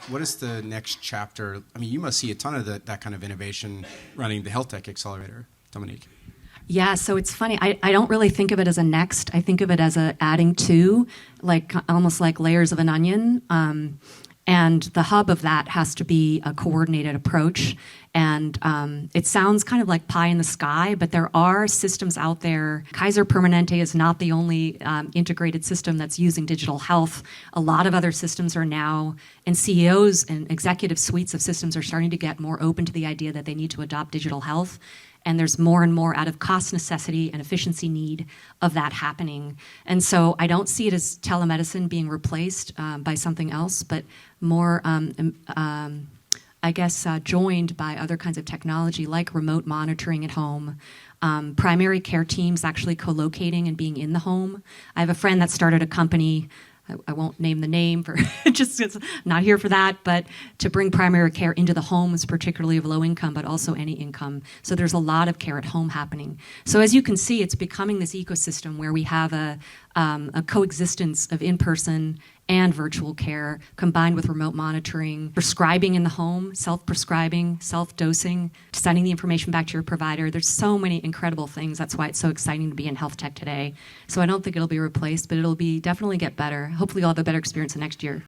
what is the next chapter? I mean, you must see a ton of that kind of innovation running the health tech accelerator, Dominique. Yeah, so it's funny. I don't really think of it as a next. I think of it as a adding to, like almost like layers of an onion. And the hub of that has to be a coordinated approach. And it sounds kind of like pie in the sky, but there are systems out there. Kaiser Permanente is not the only integrated system that's using digital health. A lot of other systems are now, and CEOs and executive suites of systems are starting to get more open to the idea that they need to adopt digital health. And there's more and more out of cost necessity and efficiency need of that happening. And so I don't see it as telemedicine being replaced by something else, but more, I guess, joined by other kinds of technology like remote monitoring at home, primary care teams actually co-locating and being in the home. I have a friend that started a company, I won't name the name for just it's not here for that, but to bring primary care into the homes, particularly of low income, but also any income. So there's a lot of care at home happening. So as you can see, it's becoming this ecosystem where we have a coexistence of in-person and virtual care combined with remote monitoring, prescribing in the home, self-prescribing, self-dosing, sending the information back to your provider. There's so many incredible things. That's why it's so exciting to be in health tech today. So I don't think it'll be replaced, but it'll be definitely get better. Hopefully you'll have a better experience the next year.